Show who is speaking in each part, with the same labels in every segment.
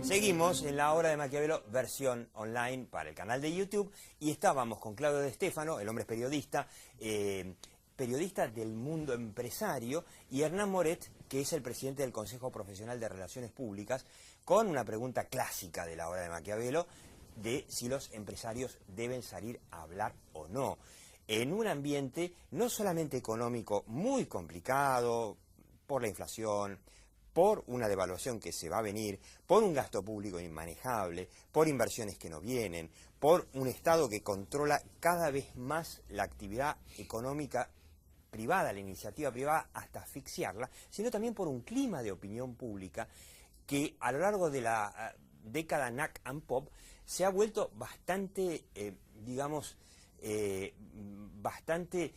Speaker 1: Seguimos en la hora de Maquiavelo, versión online para el canal de YouTube, y estábamos con Claudio De Stefano, el hombre es periodista, periodista del mundo empresario, y Hernán Moret, que es el presidente del Consejo Profesional de Relaciones Públicas, con una pregunta clásica de la hora de Maquiavelo, de si los empresarios deben salir a hablar o no, en un ambiente no solamente económico muy complicado, por la inflación, por una devaluación que se va a venir, por un gasto público inmanejable, por inversiones que no vienen, por un Estado que controla cada vez más la actividad económica privada, la iniciativa privada, hasta asfixiarla, sino también por un clima de opinión pública que a lo largo de la década NAC and Pop se ha vuelto bastante, bastante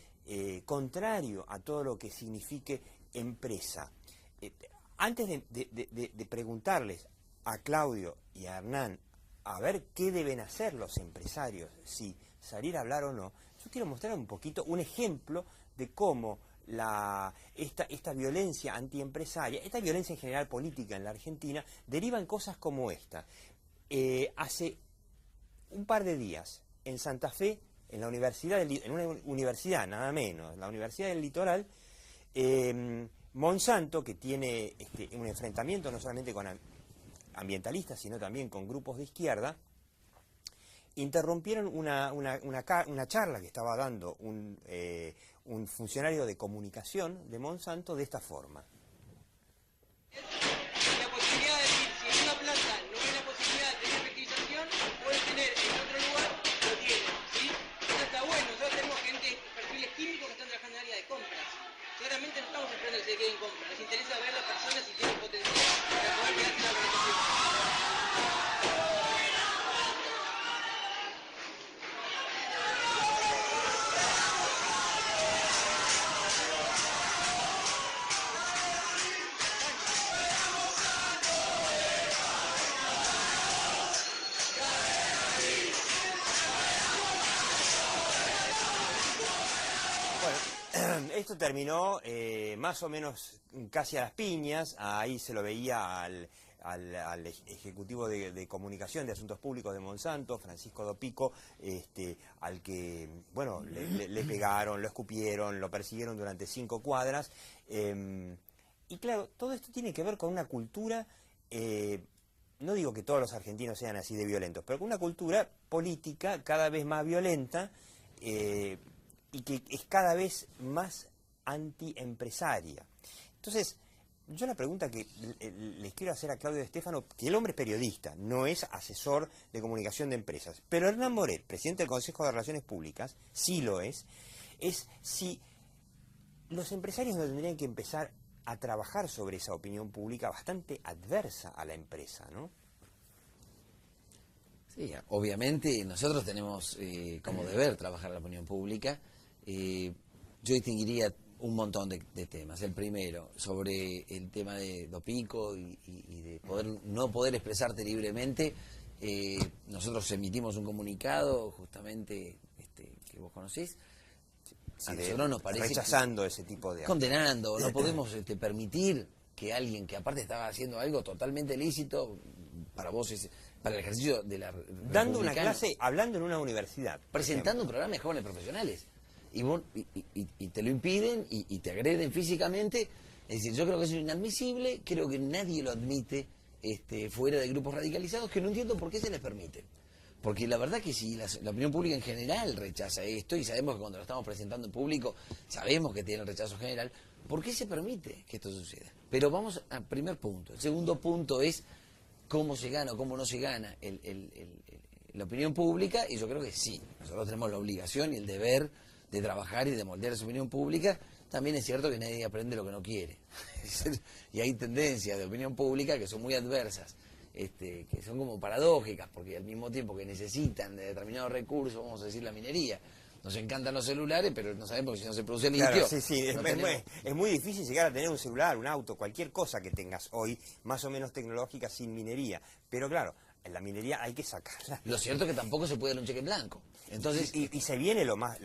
Speaker 1: contrario a todo lo que signifique empresa. Antes de preguntarles a Claudio y a Hernán a ver qué deben hacer los empresarios, si salir a hablar o no, yo quiero mostrar un poquito un ejemplo de cómo esta violencia antiempresaria, esta violencia en general política en la Argentina, deriva en cosas como esta. Hace un par de días, en Santa Fe, en una universidad nada menos, la Universidad del Litoral, Monsanto, que tiene un enfrentamiento no solamente con ambientalistas, sino también con grupos de izquierda, interrumpieron una charla que estaba dando un funcionario de comunicación de Monsanto de esta forma.
Speaker 2: La posibilidad de decir, si en una planta no hay la posibilidad de tener fertilización, puede tener en otro lugar, lo tiene, ¿sí? Eso está bueno, nosotros tenemos gente, perfiles químicos que están trabajando en el área de compras. Claramente no estamos esperando que se queden en compras, nos interesa ver a las personas si tienen potencial para poder quedarse en la organización.
Speaker 1: Esto terminó más o menos casi a las piñas. Ahí se lo veía al ejecutivo de comunicación de asuntos públicos de Monsanto, Francisco Dopico, al que, bueno, le pegaron, lo escupieron, lo persiguieron durante 5 cuadras. Y claro, todo esto tiene que ver con una cultura, no digo que todos los argentinos sean así de violentos, pero con una cultura política cada vez más violenta, y que es cada vez más antiempresaria. Entonces, yo la pregunta que les quiero hacer a Claudio De Stefano, que el hombre es periodista, no es asesor de comunicación de empresas, pero Hernán Moret, presidente del Consejo de Relaciones Públicas, sí lo es si los empresarios no tendrían que empezar a trabajar sobre esa opinión pública bastante adversa a la empresa, ¿no?
Speaker 3: Sí, obviamente nosotros tenemos como deber trabajar la opinión pública. Yo distinguiría un montón de temas. El primero, sobre el tema de Dopico y de no poder expresarte libremente. Nosotros emitimos un comunicado, justamente, que vos conocés.
Speaker 1: Sí,
Speaker 3: A nosotros nos parece
Speaker 1: rechazando ese tipo de...
Speaker 3: Condenando, no podemos permitir que alguien que aparte estaba haciendo algo totalmente lícito, para vos es para el ejercicio de la...
Speaker 1: Dando una clase, hablando en una universidad.
Speaker 3: Presentando un programa de jóvenes profesionales. Y te lo impiden y te agreden físicamente. Es decir, yo creo que eso es inadmisible, creo que nadie lo admite fuera de grupos radicalizados, que no entiendo por qué se les permite. Porque la verdad que si la opinión pública en general rechaza esto, y sabemos que cuando lo estamos presentando en público, sabemos que tiene el rechazo general, ¿por qué se permite que esto suceda? Pero vamos al primer punto. El segundo punto es cómo se gana o cómo no se gana la opinión pública, y yo creo que sí, nosotros tenemos la obligación y el deber de trabajar y de moldear esa opinión pública. También es cierto que nadie aprende lo que no quiere. Y hay tendencias de opinión pública que son muy adversas, que son como paradójicas, porque al mismo tiempo que necesitan de determinados recursos, vamos a decir la minería, nos encantan los celulares, pero no sabemos que si no se produce litio...
Speaker 1: Claro, sí, es muy difícil llegar a tener un celular, un auto, cualquier cosa que tengas hoy, más o menos tecnológica, sin minería. Pero claro, en la minería hay que sacarla.
Speaker 3: Lo cierto es que tampoco se puede dar un cheque en blanco. Entonces,
Speaker 1: y se viene lo más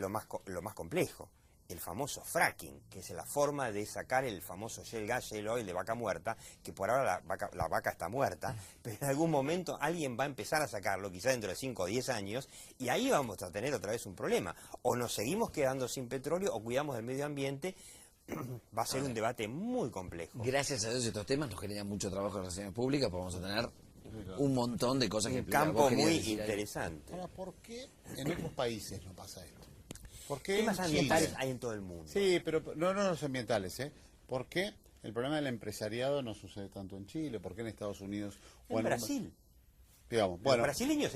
Speaker 1: complejo. el famoso fracking, que es la forma de sacar el famoso shale gas, shale oil de vaca muerta, que por ahora la vaca está muerta, pero en algún momento alguien va a empezar a sacarlo, quizá dentro de 5 o 10 años, y ahí vamos a tener otra vez un problema. O nos seguimos quedando sin petróleo o cuidamos del medio ambiente. Va a ser un debate muy complejo.
Speaker 3: Gracias a Dios estos temas nos generan mucho trabajo en relaciones públicas, porque vamos a tener un montón de cosas que
Speaker 1: Un
Speaker 3: explicar.
Speaker 1: campo
Speaker 3: Vos querías
Speaker 1: muy
Speaker 3: decir algo.
Speaker 1: interesante.
Speaker 4: Ahora, ¿por qué en otros países no pasa esto? ¿Por qué
Speaker 1: Temas
Speaker 4: en
Speaker 1: ambientales
Speaker 4: Chile?
Speaker 1: hay en todo el mundo.
Speaker 4: Sí, pero no los ambientales, ¿eh? ¿Por qué el problema del empresariado no sucede tanto en Chile? ¿Por qué en Estados Unidos?
Speaker 1: En Brasil.
Speaker 4: Digamos,
Speaker 1: Los
Speaker 4: bueno,
Speaker 1: brasileños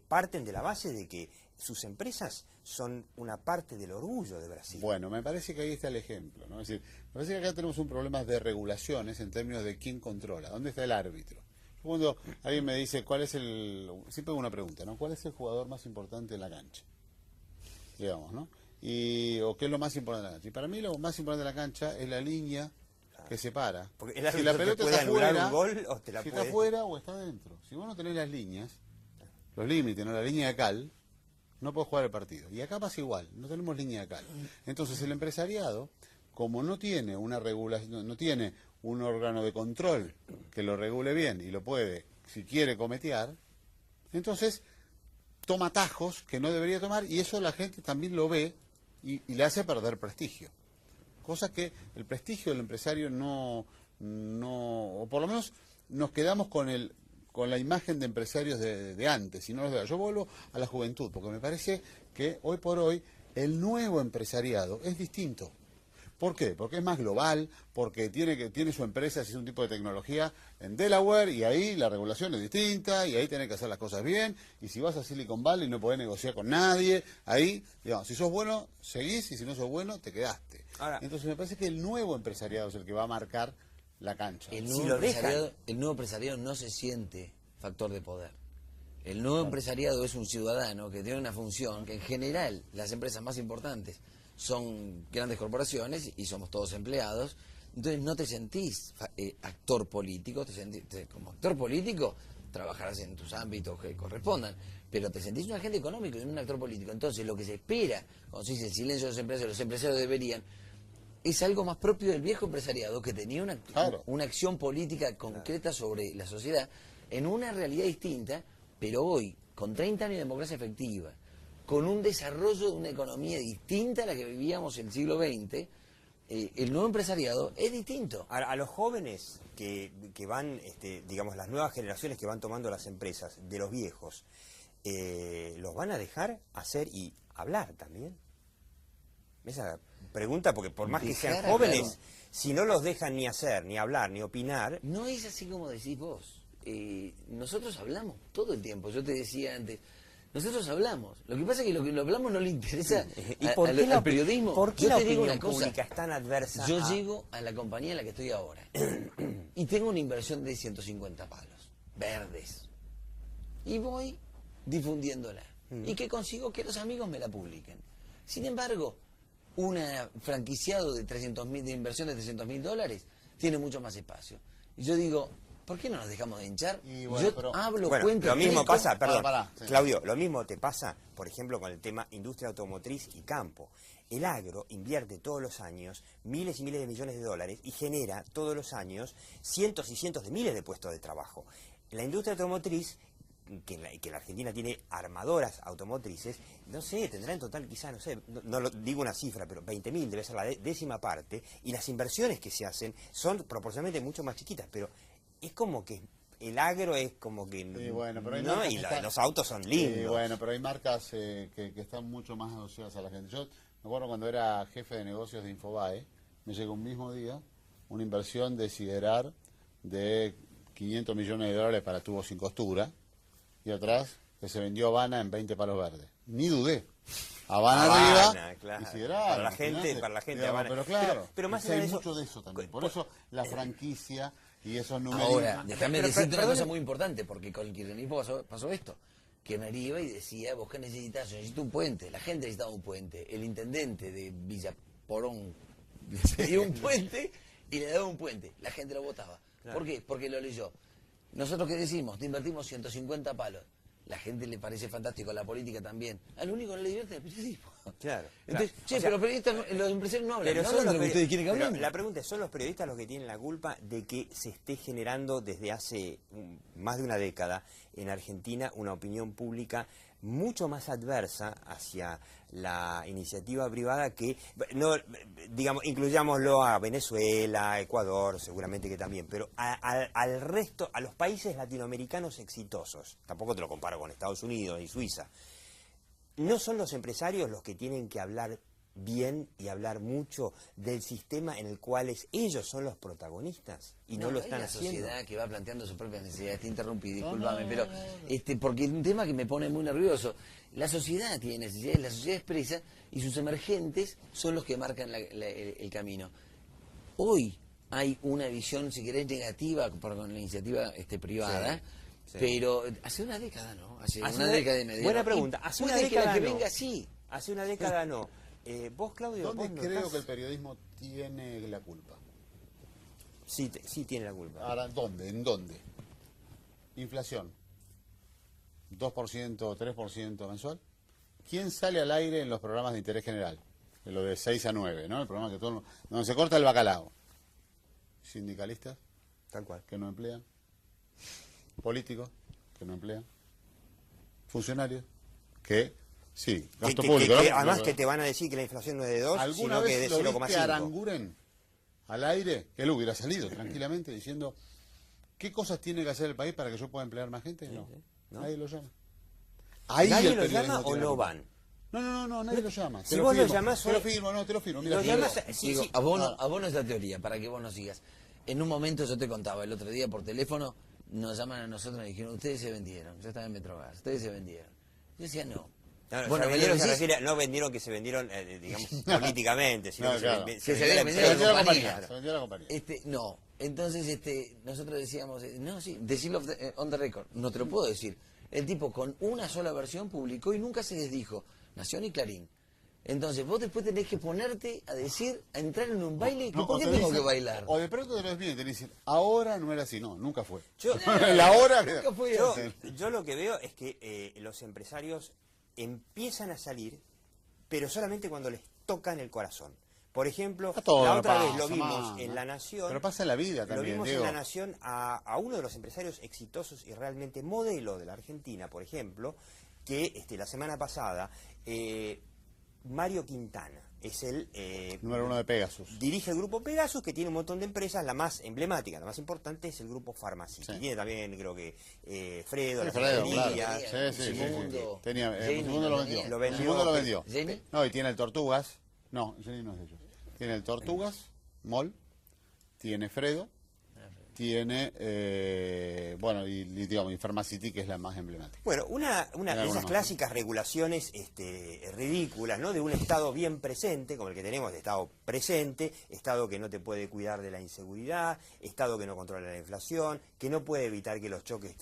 Speaker 1: parten de la base de que sus empresas son una parte del orgullo de Brasil.
Speaker 4: bueno, me parece que ahí está el ejemplo, ¿no? Es decir, me parece que acá tenemos un problema de regulaciones en términos de quién controla, dónde está el árbitro. Cuando alguien me dice, siempre hago una pregunta, ¿no? ¿Cuál es el jugador más importante en la cancha? Digamos, ¿no? O qué es lo más importante de la cancha. Y para mí lo más importante de la cancha es la línea que separa.
Speaker 1: Porque el
Speaker 4: Si la
Speaker 1: árbitro te
Speaker 4: pelota
Speaker 1: puede
Speaker 4: está
Speaker 1: anular
Speaker 4: afuera,
Speaker 1: un gol o te la
Speaker 4: si
Speaker 1: puede...
Speaker 4: está afuera o está adentro. Si vos no tenés las líneas, los límites, no la línea de cal, no podés jugar el partido. Y acá pasa igual, no tenemos línea de cal. Entonces el empresariado, como no tiene una regulación, no tiene un órgano de control que lo regule bien y lo puede, si quiere, cometear, entonces toma atajos que no debería tomar y eso la gente también lo ve y le hace perder prestigio. Cosa que el prestigio del empresario no, o por lo menos nos quedamos con la imagen de empresarios de antes. Y no los de ahora. Yo vuelvo a la juventud, porque me parece que hoy por hoy el nuevo empresariado es distinto. ¿Por qué? Porque es más global, porque tiene su empresa, si es un tipo de tecnología, en Delaware, y ahí la regulación es distinta, y ahí tenés que hacer las cosas bien, y si vas a Silicon Valley no podés negociar con nadie, ahí, digamos, si sos bueno, seguís, y si no sos bueno, te quedaste.
Speaker 1: Ahora,
Speaker 4: entonces me parece que el nuevo empresariado es el que va a marcar la cancha.
Speaker 3: El
Speaker 1: Si
Speaker 3: nuevo,
Speaker 1: lo dejan.
Speaker 3: el nuevo empresariado no se siente factor de poder. El nuevo empresariado es un ciudadano que tiene una función que en general las empresas más importantes son grandes corporaciones y somos todos empleados. Entonces no te sentís actor político, como actor político trabajarás en tus ámbitos que correspondan, pero te sentís un agente económico y no un actor político. Entonces lo que se espera, cuando se dice el silencio de los empresarios deberían, es algo más propio del viejo empresariado que tenía una acción política concreta sobre la sociedad en una realidad distinta, pero hoy, con 30 años de democracia efectiva, con un desarrollo de una economía distinta a la que vivíamos en el siglo XX, el nuevo empresariado es distinto.
Speaker 1: A los jóvenes que van, digamos, las nuevas generaciones que van tomando las empresas de los viejos, ¿los van a dejar hacer y hablar también? Esa pregunta, porque por más que sean
Speaker 3: Dejar
Speaker 1: jóvenes,
Speaker 3: hablar.
Speaker 1: si no los dejan ni hacer, ni hablar, ni opinar...
Speaker 3: No es así como decís vos. Nosotros hablamos todo el tiempo. Yo te decía antes, nosotros hablamos. Lo que pasa es que lo que lo hablamos no le interesa
Speaker 1: ¿Y por qué
Speaker 3: al periodismo.
Speaker 1: ¿Por qué
Speaker 3: Yo
Speaker 1: la
Speaker 3: te digo
Speaker 1: opinión
Speaker 3: una cosa.
Speaker 1: pública es tan adversa?
Speaker 3: Yo llego a la compañía en la que estoy ahora y tengo una inversión de 150 palos verdes y voy difundiéndola y que consigo que los amigos me la publiquen. Sin embargo, una franquiciado de de inversión de $300.000 tiene mucho más espacio. Y yo digo, ¿por qué no nos dejamos de hinchar?
Speaker 4: Y bueno,
Speaker 3: Yo
Speaker 4: pero-
Speaker 3: hablo,
Speaker 1: Bueno,
Speaker 3: cuento,
Speaker 1: lo mismo
Speaker 3: explico.
Speaker 1: pasa, perdón,
Speaker 4: sí.
Speaker 1: Claudio, lo mismo te pasa, por ejemplo, con el tema industria automotriz y campo. El agro invierte todos los años miles y miles de millones de dólares y genera todos los años cientos y cientos de miles de puestos de trabajo. La industria automotriz, que la Argentina tiene armadoras automotrices, no sé, tendrá en total quizá, no sé, no lo digo una cifra, pero 20.000 debe ser la décima parte, y las inversiones que se hacen son proporcionalmente mucho más chiquitas, pero es como que el agro es como que...
Speaker 4: Sí, bueno, pero hay
Speaker 1: ¿no?
Speaker 4: marcas
Speaker 1: Y
Speaker 4: que están-
Speaker 1: los autos son lindos.
Speaker 4: Sí, bueno, pero hay marcas que están mucho más asociadas a la gente. Yo me acuerdo cuando era jefe de negocios de Infobae, me llegó un mismo día una inversión de Siderar de 500 millones de dólares para tubos sin costura, y atrás que se vendió Habana en 20 palos verdes. Ni dudé. Habana
Speaker 1: Habana,
Speaker 4: arriba
Speaker 1: claro.
Speaker 4: y Siderar.
Speaker 1: Para la gente,
Speaker 4: imagínate.
Speaker 1: para la gente
Speaker 4: Digamos,
Speaker 1: Habana.
Speaker 4: Pero claro,
Speaker 1: Pero más
Speaker 4: hay
Speaker 1: allá de eso-
Speaker 4: mucho de eso también. Por eso la franquicia y esos números...
Speaker 3: Ahora, déjame
Speaker 1: pero-
Speaker 3: decirte una
Speaker 1: perdón.
Speaker 3: cosa muy importante, porque con el kirchnerismo pasó esto. Que me iba y decía, ¿vos qué necesitas? Yo necesito un puente. La gente necesitaba un puente. El intendente de Villa Porón le pedía un puente y le daba un puente. La gente lo votaba.
Speaker 1: Claro.
Speaker 3: ¿Por qué? Porque lo leyó. Nosotros, ¿qué decimos? Te invertimos 150 palos. La gente le parece fantástico, la política también. Al único que no le divierte es el periodismo.
Speaker 1: Claro.
Speaker 3: Entonces,
Speaker 1: claro.
Speaker 3: che,
Speaker 1: O sea,
Speaker 3: pero los periodistas, los empresarios no hablan,
Speaker 1: pero
Speaker 3: no
Speaker 1: son
Speaker 3: hablan de
Speaker 1: los
Speaker 3: lo que ustedes quieren que
Speaker 1: pero
Speaker 3: hablemos.
Speaker 1: la pregunta es, ¿son los periodistas los que tienen la culpa de que se esté generando desde hace más de una década en Argentina una opinión pública mucho más adversa hacia la iniciativa privada que, no, digamos, incluyámoslo a Venezuela, Ecuador, seguramente que también, pero al resto, a los países latinoamericanos exitosos, tampoco te lo comparo con Estados Unidos y Suiza, ¿no son los empresarios los que tienen que hablar bien y hablar mucho del sistema en el cual ellos son los protagonistas y no lo están
Speaker 3: la
Speaker 1: haciendo?
Speaker 3: sociedad que va planteando sus propias necesidades. Te interrumpí, discúlpame, pero porque es un tema que me pone muy nervioso. La sociedad tiene necesidades, la sociedad expresa y sus emergentes son los que marcan el camino. Hoy hay una visión, si querés, negativa con la iniciativa privada.
Speaker 1: Sí.
Speaker 3: Pero hace una década, ¿no? Hace
Speaker 1: Hace
Speaker 3: una década y media.
Speaker 1: buena
Speaker 3: ¿no?
Speaker 1: pregunta.
Speaker 3: Y
Speaker 1: Hace una
Speaker 3: puede que
Speaker 1: década
Speaker 3: la que
Speaker 1: no.
Speaker 3: venga sí.
Speaker 1: Hace una década no. Vos, Claudio,
Speaker 4: ¿Dónde
Speaker 1: vos no
Speaker 4: creo
Speaker 1: estás-
Speaker 4: que el periodismo tiene la culpa?
Speaker 1: Sí, sí tiene la culpa.
Speaker 4: Ahora, ¿dónde? ¿En dónde? Inflación. 2%, 3% mensual. ¿Quién sale al aire en los programas de interés general? En lo de 6 a 9, ¿no? El programa que todo, donde se corta el bacalao. Sindicalistas
Speaker 1: Tal cual.
Speaker 4: que no emplean. Políticos que no emplean. Funcionarios que, sí, gasto público. ¿no?
Speaker 1: Además que te van a decir que la inflación no es de 2,
Speaker 4: ¿Alguna
Speaker 1: sino que
Speaker 4: vez
Speaker 1: es de
Speaker 4: lo viste a
Speaker 1: 0,5.
Speaker 4: Aranguren al aire? Que él hubiera salido tranquilamente diciendo ¿qué cosas tiene que hacer el país para que yo pueda emplear más gente? No,
Speaker 1: ¿no?
Speaker 4: nadie lo llama. Ahí
Speaker 1: ¿Nadie
Speaker 4: el
Speaker 1: lo
Speaker 4: periodismo
Speaker 1: llama o
Speaker 4: tiene la
Speaker 1: no
Speaker 4: culpa.
Speaker 1: van?
Speaker 4: No, nadie lo llama.
Speaker 1: Si vos lo llamás
Speaker 4: te lo
Speaker 1: hoy-
Speaker 4: firmo, no, te lo firmo. Mira,
Speaker 1: Lo
Speaker 4: te lo
Speaker 1: llamas
Speaker 4: digo.
Speaker 1: sí,
Speaker 3: Digo,
Speaker 1: sí.
Speaker 3: abono es la teoría, para que vos nos sigas. En un momento yo te contaba, el otro día por teléfono, nos llaman a nosotros y nos dijeron, ustedes se vendieron, yo estaba en Metrogas, ustedes se vendieron. Yo decía, no.
Speaker 1: No,
Speaker 3: Bueno,
Speaker 1: se
Speaker 3: me
Speaker 1: vendieron,
Speaker 3: lo
Speaker 1: se
Speaker 3: decís,
Speaker 1: refiere, no vendieron que se vendieron, digamos, políticamente, sino
Speaker 4: No,
Speaker 1: que
Speaker 4: claro.
Speaker 1: se
Speaker 3: Que se
Speaker 1: vendió la
Speaker 3: había
Speaker 4: Se
Speaker 1: empresa.
Speaker 4: vendió la
Speaker 3: compañía.
Speaker 4: compañía. Se vendió la compañía.
Speaker 3: no. Entonces, nosotros decíamos, no, sí, decirlo on the record, no te lo puedo decir. El tipo con una sola versión publicó y nunca se desdijo, Nación y Clarín. Entonces, vos después tenés que ponerte a decir, a entrar en un baile, que
Speaker 4: No,
Speaker 3: ¿por
Speaker 4: o
Speaker 3: qué
Speaker 4: te
Speaker 3: tengo
Speaker 4: dicen-
Speaker 3: que bailar?
Speaker 4: O de pronto te lo despiden y te dicen, ahora no era así. No, nunca fue.
Speaker 1: Yo-
Speaker 4: La hora...
Speaker 3: Nunca fue
Speaker 1: Yo,
Speaker 3: así.
Speaker 1: yo lo que veo es que los empresarios empiezan a salir, pero solamente cuando les tocan el corazón. Por ejemplo,
Speaker 4: A todos
Speaker 1: la
Speaker 4: nos
Speaker 1: otra vez
Speaker 4: pasa,
Speaker 1: lo vimos
Speaker 4: mamá.
Speaker 1: en La Nación.
Speaker 4: Pero pasa en la vida
Speaker 1: Lo
Speaker 4: también,
Speaker 1: vimos
Speaker 4: Diego.
Speaker 1: en La Nación a uno de los empresarios exitosos y realmente modelo de la Argentina, por ejemplo, que la semana pasada, Mario Quintana, es el...
Speaker 4: Número 1 de Pegasus.
Speaker 1: dirige el grupo Pegasus, que tiene un montón de empresas. La más emblemática, la más importante es el grupo Pharmacity.
Speaker 4: Sí.
Speaker 1: Tiene también, creo que, Fredo,
Speaker 4: Sí,
Speaker 1: la
Speaker 4: Fredo,
Speaker 1: ferretería.
Speaker 4: claro. Sí, sí, sí,
Speaker 3: Segundo.
Speaker 4: Tenía,
Speaker 3: Jenny,
Speaker 4: segundo lo
Speaker 3: ¿no
Speaker 4: vendió.
Speaker 3: tenía?
Speaker 1: Lo vendió.
Speaker 4: Segundo lo vendió.
Speaker 3: ¿Jenny?
Speaker 4: No, y tiene el Tortugas. No, Jenny no es de ellos. Tiene el Tortugas, Mall, tiene Fredo, tiene, bueno, y digamos, y Pharmacity, que es la más emblemática.
Speaker 1: Bueno, una de
Speaker 4: alguna
Speaker 1: esas
Speaker 4: más.
Speaker 1: clásicas regulaciones ridículas, ¿no? De un Estado bien presente, como el que tenemos, de Estado presente, Estado que no te puede cuidar de la inseguridad, Estado que no controla la inflación, que no puede evitar que los choques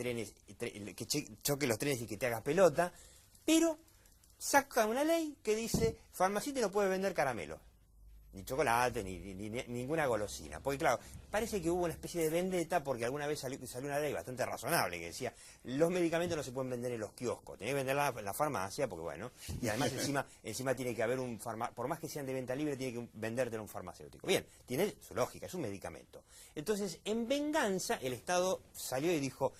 Speaker 1: choque los trenes y que te hagas pelota, pero saca una ley que dice, Pharmacity no puede vender caramelos, ni chocolate, ni ninguna golosina. Porque claro, parece que hubo una especie de vendetta porque alguna vez salió una ley bastante razonable que decía, los medicamentos no se pueden vender en los kioscos, tenés que venderla en la farmacia, porque bueno, y además encima tiene que haber por más que sean de venta libre, tiene que vendértelo un farmacéutico. Bien, tiene su lógica, es un medicamento. Entonces, en venganza, el Estado salió y dijo,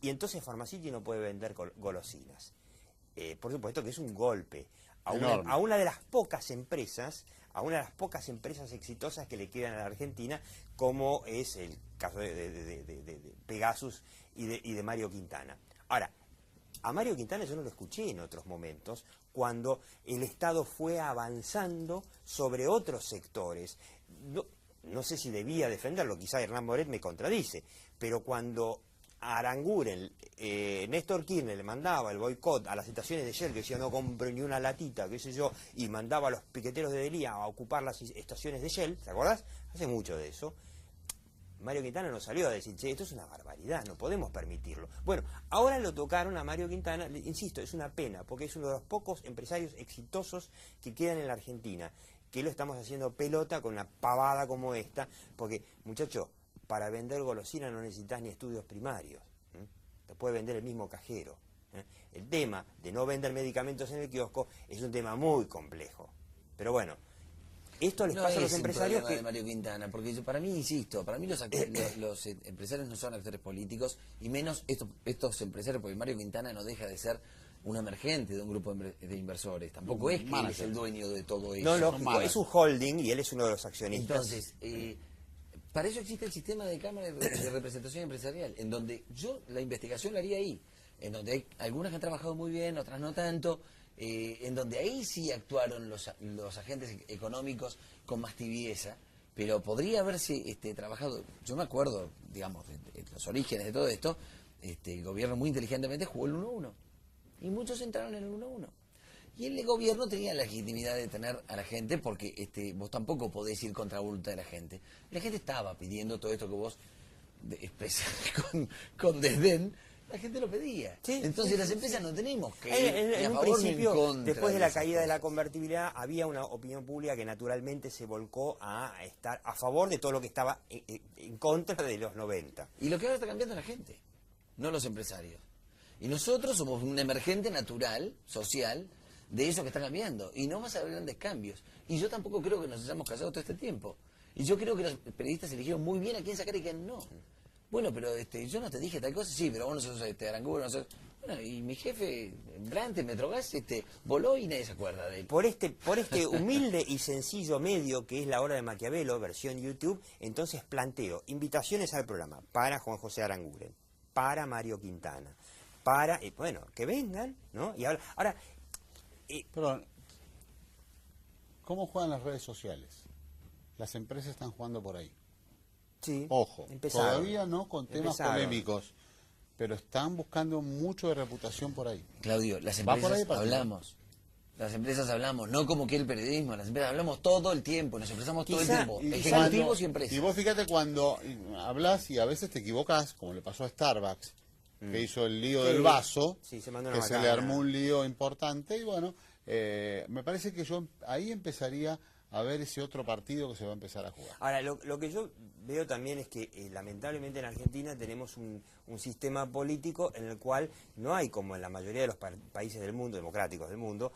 Speaker 1: y entonces Pharmacity no puede vender golosinas. Por supuesto que es un golpe
Speaker 4: Enorme.
Speaker 1: a una de las pocas empresas, exitosas que le quedan a la Argentina, como es el caso de Pegasus y de Mario Quintana. Ahora, a Mario Quintana yo no lo escuché en otros momentos, cuando el Estado fue avanzando sobre otros sectores. No sé si debía defenderlo, quizá Hernán Moret me contradice, pero cuando a Aranguren, Néstor Kirchner le mandaba el boicot a las estaciones de Shell, que decía no compro ni una latita, qué sé yo, y mandaba a los piqueteros de Delía a ocupar las estaciones de Shell, ¿te acordás? Hace mucho de eso. Mario Quintana nos salió a decir, che, esto es una barbaridad, no podemos permitirlo. Bueno, ahora lo tocaron a Mario Quintana, insisto, es una pena, porque es uno de los pocos empresarios exitosos que quedan en la Argentina, que lo estamos haciendo pelota con una pavada como esta, porque, muchacho, para vender golosina no necesitas ni estudios primarios. Te puede vender el mismo cajero. El tema de no vender medicamentos en el kiosco es un tema muy complejo. Pero bueno, esto les
Speaker 3: No
Speaker 1: pasa a los
Speaker 3: es un
Speaker 1: empresarios
Speaker 3: problema de Mario Quintana, porque para mí, insisto, para mí los empresarios no son actores políticos, y menos estos empresarios, porque Mario Quintana no deja de ser un emergente de un grupo de inversores, tampoco es que él es el dueño de todo eso.
Speaker 1: No, lógico, es un holding y él es uno de los accionistas.
Speaker 3: Entonces, para eso existe el sistema de cámara de representación empresarial, en donde yo la investigación la haría ahí, en donde hay algunas que han trabajado muy bien, otras no tanto, en donde ahí sí actuaron los agentes económicos con más tibieza, pero podría haberse trabajado. Yo me acuerdo, digamos, de los orígenes de todo esto, el gobierno muy inteligentemente jugó el 1-1, y muchos entraron en el 1-1. Y el gobierno tenía la legitimidad de tener a la gente, porque vos tampoco podés ir contra la voluntad de la gente. La gente estaba pidiendo todo esto que vos expresás con desdén. La gente lo pedía.
Speaker 1: Sí,
Speaker 3: entonces las empresas no tenemos que ir
Speaker 1: en
Speaker 3: a
Speaker 1: un
Speaker 3: favor
Speaker 1: principio,
Speaker 3: ni en contra
Speaker 1: después de la
Speaker 3: esas
Speaker 1: caída de la
Speaker 3: cosas.
Speaker 1: convertibilidad, había una opinión pública que naturalmente se volcó a estar a favor de todo lo que estaba en contra de los 90.
Speaker 3: Y lo que ahora está cambiando es la gente, no los empresarios. Y nosotros somos un emergente natural, social, de eso que está cambiando. Y no vas a ver grandes cambios. Y yo tampoco creo que nos hayamos callado todo este tiempo. Y yo creo que los periodistas eligieron muy bien a quién sacar y a quién no. Bueno, pero yo no te dije tal cosa, sí, pero vos no sos Aranguren, no sos... Bueno, y mi jefe, Brandt, Metrogas, voló y nadie se acuerda de él.
Speaker 1: Por este humilde y sencillo medio que es La Hora de Maquiavelo, versión YouTube, entonces planteo invitaciones al programa para Juan José Aranguren, para Mario Quintana, para, bueno, que vengan, ¿no? Y ahora
Speaker 4: Pero, ¿cómo juegan las redes sociales? Las empresas están jugando por ahí.
Speaker 1: sí,
Speaker 4: Ojo,
Speaker 1: empezaron.
Speaker 4: todavía no con temas
Speaker 1: Empezaron.
Speaker 4: polémicos, pero están buscando mucho de reputación por ahí.
Speaker 3: Claudio, las
Speaker 4: Va por ahí,
Speaker 3: empresas
Speaker 4: Pablo.
Speaker 3: hablamos. Las empresas hablamos, no como que el periodismo, las empresas hablamos todo el tiempo, nos expresamos todo el
Speaker 1: Quizá-
Speaker 3: tiempo,
Speaker 1: y
Speaker 3: ejecutivos y empresas.
Speaker 4: Y vos fíjate cuando hablas y a veces te equivocas, como le pasó a Starbucks, que hizo el lío
Speaker 1: Sí,
Speaker 4: del vaso,
Speaker 1: sí, se mandó una
Speaker 4: que se le
Speaker 1: macana.
Speaker 4: armó un lío importante, y bueno, me parece que yo ahí empezaría a ver ese otro partido que se va a empezar a jugar.
Speaker 1: Ahora, lo que yo veo también es que lamentablemente en Argentina tenemos un sistema político en el cual no hay, como en la mayoría de los países del mundo, democráticos del mundo,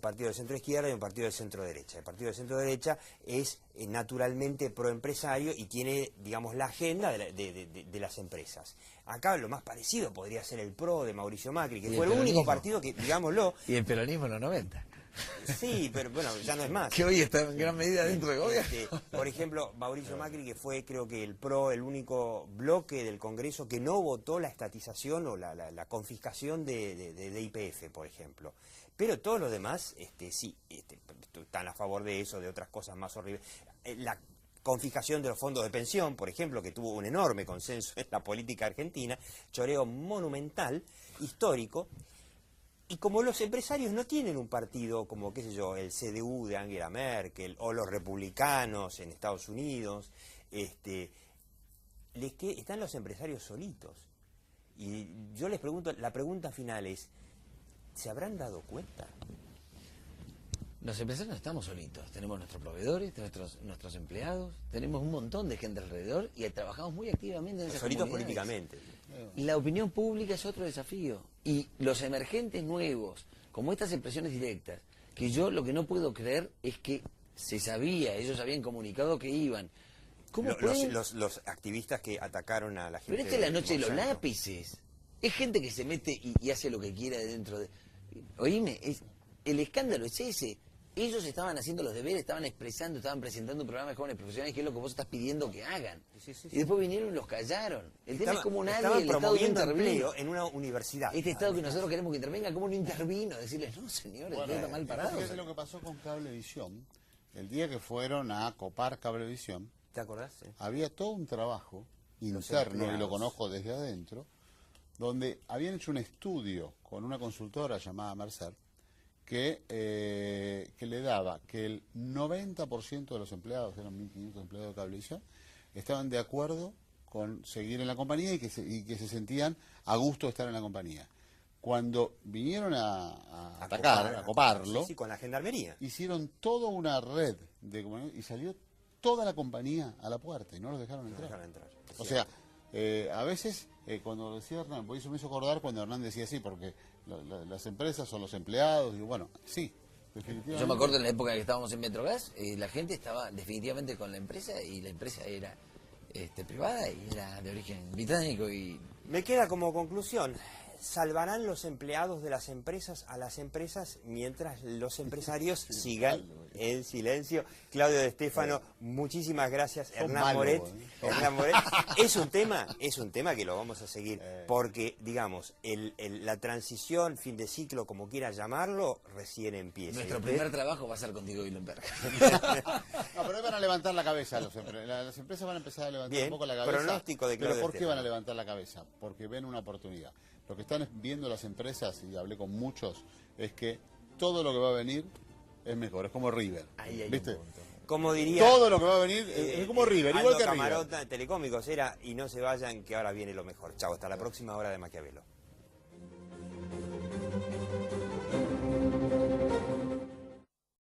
Speaker 1: partido de centro izquierda y un partido de centro derecha. El partido de centro derecha es naturalmente proempresario y tiene, digamos, la agenda de las empresas. Acá lo más parecido podría ser el PRO de Mauricio Macri, que
Speaker 3: Y el
Speaker 1: fue el único
Speaker 3: peronismo.
Speaker 1: partido que, digámoslo,
Speaker 3: Y el peronismo en los 90,
Speaker 1: sí, pero bueno, ya no es más.
Speaker 3: que hoy está en gran medida dentro del gobierno.
Speaker 1: Por ejemplo, Mauricio Macri, que fue, creo que el PRO, el único bloque del Congreso que no votó la estatización o la confiscación de YPF, por ejemplo. Pero todos los demás, sí, están a favor de eso, de otras cosas más horribles. La confiscación de los fondos de pensión, por ejemplo, que tuvo un enorme consenso en la política argentina, choreo monumental, histórico. Y como los empresarios no tienen un partido como, qué sé yo, el CDU de Angela Merkel o los republicanos en Estados Unidos, están los empresarios solitos. Y yo les pregunto, la pregunta final es, ¿se habrán dado cuenta?
Speaker 3: Los empresarios no estamos solitos, tenemos nuestros proveedores, nuestros empleados, tenemos un montón de gente alrededor y trabajamos muy activamente en esas
Speaker 1: Solitos
Speaker 3: comunidades.
Speaker 1: políticamente.
Speaker 3: La opinión pública es otro desafío. Y los emergentes nuevos, como estas expresiones directas, que yo lo que no puedo creer es que se sabía, ellos habían comunicado que iban. ¿Cómo pueden?
Speaker 1: Los activistas que atacaron a la gente.
Speaker 3: Pero esta es la noche de los
Speaker 1: Monsanto.
Speaker 3: lápices. Es gente que se mete y hace lo que quiera de dentro de... Oíme, el escándalo es ese. Ellos estaban haciendo los deberes, estaban expresando, estaban presentando un programa de jóvenes profesionales, que es lo que vos estás pidiendo que hagan.
Speaker 1: Sí, sí, sí.
Speaker 3: Y después vinieron y los callaron. El tema es como nadie,
Speaker 1: Estaban
Speaker 3: el Estado no
Speaker 1: promoviendo
Speaker 3: intervino.
Speaker 1: empleo en una universidad.
Speaker 3: Este Estado que nosotros queremos que intervenga, ¿cómo no intervino? Decirles, no, señores,
Speaker 4: Bueno,
Speaker 3: está mal parado.
Speaker 4: fíjate lo que pasó con Cablevisión. El día que fueron a copar Cablevisión,
Speaker 1: ¿Te acordás? Sí.
Speaker 4: había todo un trabajo interno, y lo
Speaker 1: empleados.
Speaker 4: conozco desde adentro, donde habían hecho un estudio con una consultora llamada Mercer, que le daba que el 90% de los empleados, eran 1.500 empleados de Cablevisión, estaban de acuerdo con seguir en la compañía y que se sentían a gusto de estar en la compañía. Cuando vinieron a atacar, a coparlo,
Speaker 1: Sí, con la gendarmería.
Speaker 4: hicieron toda una red de y salió toda la compañía a la puerta y no los dejaron entrar.
Speaker 1: Dejaron entrar.
Speaker 4: O sea, A veces, cuando decía Hernán, pues eso me hizo acordar cuando Hernán decía sí, porque las empresas son los empleados, y bueno, sí, definitivamente.
Speaker 3: Yo me acuerdo en la época que estábamos en Metrogas, la gente estaba definitivamente con la empresa, y la empresa era privada y era de origen británico. Y
Speaker 1: Me queda como conclusión, salvarán los empleados de las empresas a las empresas mientras los empresarios sigan en silencio. Claudio De Stefano, muchísimas gracias. Hernán Moret, es un tema que lo vamos a seguir, porque digamos, la transición, fin de ciclo, como quiera llamarlo, recién empieza.
Speaker 3: nuestro primer trabajo va a ser contigo, Guilenberg.
Speaker 4: No, pero van a levantar la cabeza las empresas van a empezar a levantar un poco la cabeza.
Speaker 1: Pronóstico de Claudio
Speaker 4: ¿Pero por
Speaker 1: De
Speaker 4: qué van a
Speaker 1: Stefano.
Speaker 4: levantar la cabeza? Porque ven una oportunidad. Lo que están viendo las empresas, y hablé con muchos, es que todo lo que va a venir es mejor, es como River.
Speaker 3: Ahí hay
Speaker 4: ¿Viste?
Speaker 3: un punto.
Speaker 1: Como diría...
Speaker 4: Todo lo que va a venir es como River, igual
Speaker 1: Aldo
Speaker 4: que River.
Speaker 1: Camarota, Telecómicos era, y no se vayan, que ahora viene lo mejor. Chao, hasta la próxima hora de Maquiavelo.